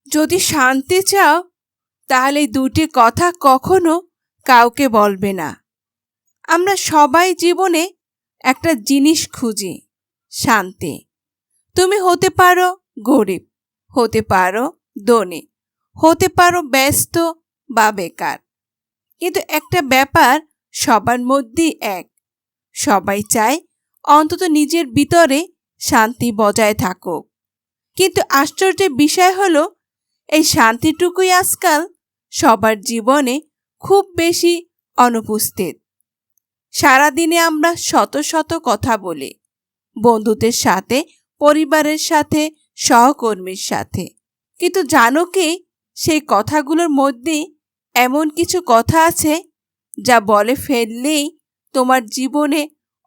যদি শান্তি চাও তাহলে এই দুটি কথা কখনো কাউকে বলবে না। আমরা সবাই জীবনে একটা জিনিস খুঁজি, শান্তি। তুমি হতে পারো গরিব, হতে পারো ধনী, হতে পারো ব্যস্ত বা বেকার, কিন্তু একটা ব্যাপার সবার মধ্যেই এক, সবাই চায় অন্তত নিজের ভিতরে শান্তি বজায় থাকুক। কিন্তু আশ্চর্যের বিষয় হলো এই শান্তিটুকুই আজকাল সবার জীবনে খুব বেশি অনুপস্থিত। সারাদিনে আমরা শত শত কথা বলি, বন্ধুদের সাথে, পরিবারের সাথে, সহকর্মীর সাথে, কিন্তু জানো কি সেই কথাগুলোর মধ্যে এমন কিছু কথা আছে যা বলে ফেললেই তোমার জীবনে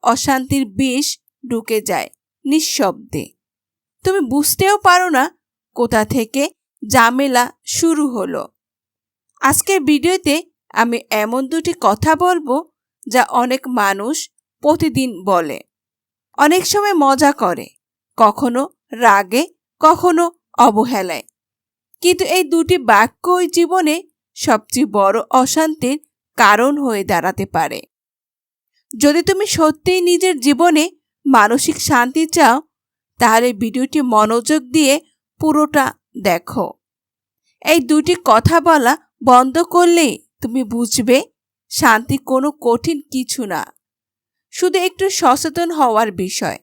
অশান্তির বিষ ঢুকে যায় নিঃশব্দে। তুমি বুঝতেও পারো না কোথা থেকে ঝামেলা শুরু হলো। আজকের ভিডিওতে আমি এমন দুটি কথা বলবো যা অনেক মানুষ প্রতিদিন বলে, অনেক সময় মজা করে, কখনো রাগে, কখনো অবহেলায়, কিন্তু এই দুটি বাক্যই জীবনে সবচেয়ে বড় অশান্তির কারণ হয়ে দাঁড়াতে পারে। যদি তুমি সত্যিই নিজের জীবনে মানসিক শান্তি চাও তাহলে ভিডিওটি মনোযোগ দিয়ে পুরোটা দেখো। এই দুটি কথা বলা বন্ধ করলেই তুমি বুঝবে শান্তি কোনো কঠিন কিছু না, শুধু একটু সচেতন হওয়ার বিষয়।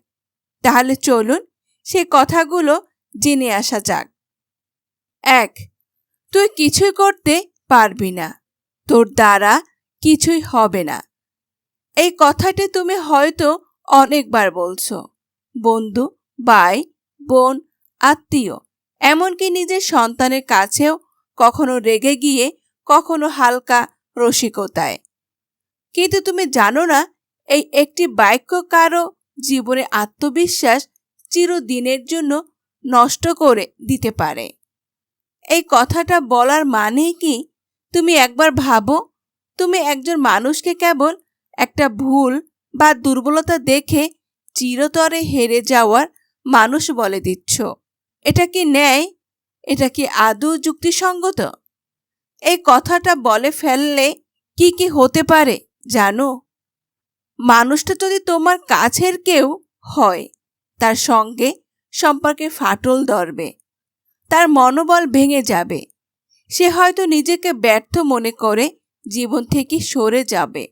তাহলে চলুন সেই কথাগুলো জেনে আসা যাক। 1. তুই কিছুই করতে পারবি না, তোর দ্বারা কিছুই হবে না। এই কথাটি তুমি হয়তো অনেকবার বলছো, বন্ধু, ভাই, বোন, আত্মীয়, এমনকি নিজের সন্তানের কাছেও, কখনো রেগে গিয়ে, কখনো হালকা রসিকতায়। কিন্তু তুমি জানো না এই একটি বাক্য কারো জীবনে আত্মবিশ্বাস চিরদিনের জন্য নষ্ট করে দিতে পারে। এই কথাটা বলার মানে কি? তুমি একবার ভাবো, তুমি একজন মানুষকে কেবল একটা ভুল বা দুর্বলতা দেখে চিরতরে হেরে যাওয়ার মানুষ বলে দিচ্ছ। এটা কি ন্যায়? এটা কি আদৌ যুক্তিসঙ্গত? এই কথাটা বলে ফেললে কি কি হতে পারে জানো? মানুষটা যদি তোমার কাছের কেউ হয়, তার সঙ্গে সম্পর্কে ফাটল ধরবে, তার মনোবল ভেঙে যাবে, সে হয়তো নিজেকে ব্যর্থ মনে করে জীবন থেকে সরে যাবে।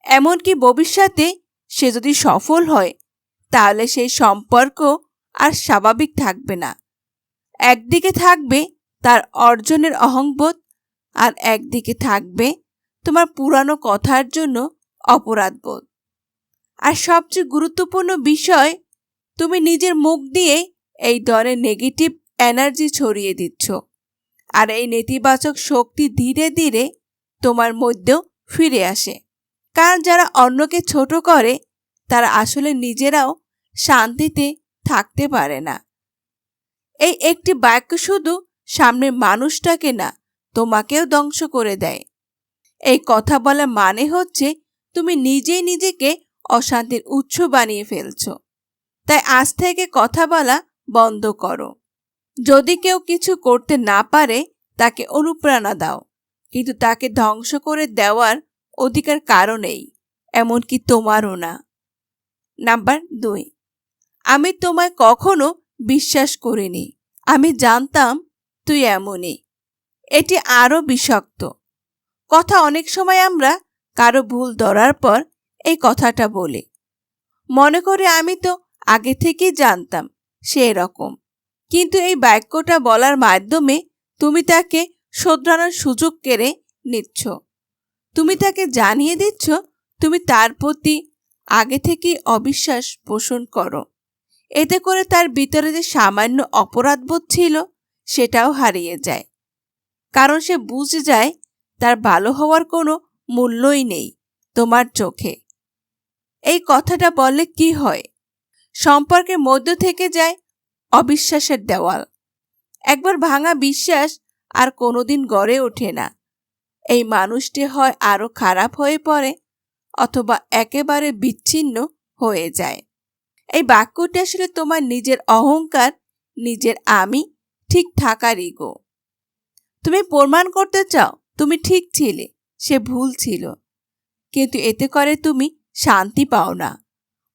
এমনকি ভবিষ্যতে সে যদি সফল হয় তাহলে সেই সম্পর্ক আর স্বাভাবিক থাকবে না। একদিকে থাকবে তার অর্জনের অহংবোধ, আর একদিকে থাকবে তোমার পুরানো কথার জন্য অপরাধবোধ। আর সবচেয়ে গুরুত্বপূর্ণ বিষয়, তুমি নিজের মুখ দিয়ে এই ধরনের নেগেটিভ এনার্জি ছড়িয়ে দিচ্ছ, আর এই নেতিবাচক শক্তি ধীরে ধীরে তোমার মধ্যেও ফিরে আসে। কারণ যারা অন্যকে ছোট করে তারা আসলে নিজেরাও শান্তিতে থাকতে পারে না। এই একটি বাক্য শুধু সামনের মানুষটাকে না, তোমাকেও ধ্বংস করে দেয়। এই কথা বলা মানে হচ্ছে তুমি নিজেই নিজেকে অশান্তির উৎস বানিয়ে ফেলছো। তাই আজ থেকে কথা বলা বন্ধ করো। যদি কেউ কিছু করতে না পারে তাকে অনুপ্রেরণা দাও, কিন্তু তাকে ধ্বংস করে দেওয়ার অধিকার কারো নেই, এমনকি তোমারও না। নাম্বার 2, আমি তোমায় কখনো বিশ্বাস করিনি, আমি জানতাম তুই এমনই। এটি আরো বিষাক্ত কথা। অনেক সময় আমরা কারো ভুল ধরার পর এই কথাটা বলি, মনে করে আমি তো আগে থেকেই জানতাম সে এরকম। কিন্তু এই বাক্যটা বলার মাধ্যমে তুমি তাকে শোধরানোর সুযোগ কেড়ে নিচ্ছ। তুমি তাকে জানিয়ে দিচ্ছ তুমি তার প্রতি আগে থেকেই অবিশ্বাস পোষণ করো। এতে করে তার ভিতরে যে সামান্য অপরাধবোধ ছিল সেটাও হারিয়ে যায়, কারণ সে বুঝে যায় তার ভালো হওয়ার কোনো মূল্যই নেই তোমার চোখে। এই কথাটা বললে কি হয়? সম্পর্কের মধ্য থেকে যায় অবিশ্বাসের দেওয়াল। একবার ভাঙা বিশ্বাস আর কোনোদিন গড়ে ওঠে না। এই মানুষটি হয় আরো খারাপ হয়ে পড়ে অথবা একেবারে বিচ্ছিন্ন হয়ে যায়। এই বাক্যটি আসলে তোমার নিজের অহংকার, নিজের আমি ঠিক থাকার ইগো। তুমি প্রমাণ করতে চাও তুমি ঠিক ছিলে, সে ভুল ছিল, কিন্তু এতে করে তুমি শান্তি পাও না,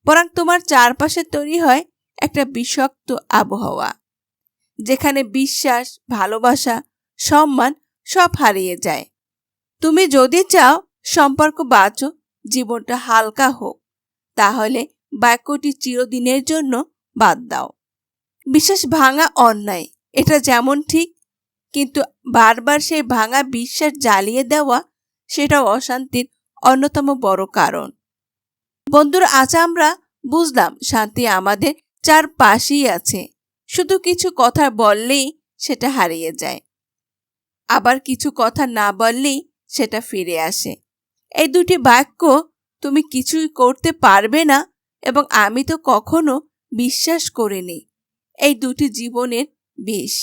বরং তোমার চারপাশে তৈরি হয় একটা বিষাক্ত আবহাওয়া, যেখানে বিশ্বাস, ভালোবাসা, সম্মান সব হারিয়ে যায়। তুমি যদি চাও সম্পর্ক বাঁচো, জীবনটা হালকা হোক, তাহলে বাক্যটি চিরদিনের জন্য বাদ দাও। বিশ্বাস ভাঙা অন্যায়, এটা যেমন ঠিক, কিন্তু বারবার সেই ভাঙা বিশ্বাস জ্বালিয়ে দেওয়া সেটাও অশান্তির অন্যতম বড় কারণ। বন্ধুরা, আজ আমরা বুঝলাম শান্তি আমাদের চারপাশেই আছে, শুধু কিছু কথা বললেই সেটা হারিয়ে যায়, আবার কিছু কথা না বললেই সেটা ফিরে আসে। এই দুটি বাক্য, তুমি কিছুই করতে পারবে না এবং আমি তো কখনো বিশ্বাস করিনি, এই দুটি জীবনের বিষ।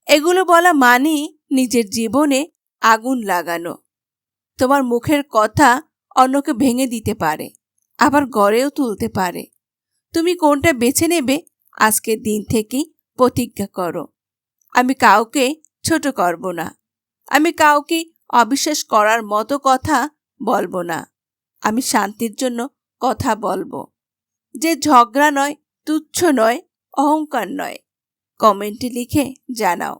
এগুলো বলা মানেই নিজের জীবনে আগুন লাগানো। তোমার মুখের কথা অন্যকে ভেঙে দিতে পারে, আবার গড়েও তুলতে পারে। তুমি কোনটা বেছে নেবে আজকের দিন থেকেই প্রতিজ্ঞা করো। আমি কাউকে ছোট করব না, আমি কাউকে অবিশ্বাস করার মতো কথা বলবো না, আমি শান্তির জন্য কথা বলবো, যে ঝগড়া নয়, তুচ্ছ নয়, অহংকার নয়। কমেন্টে লিখে জানাও।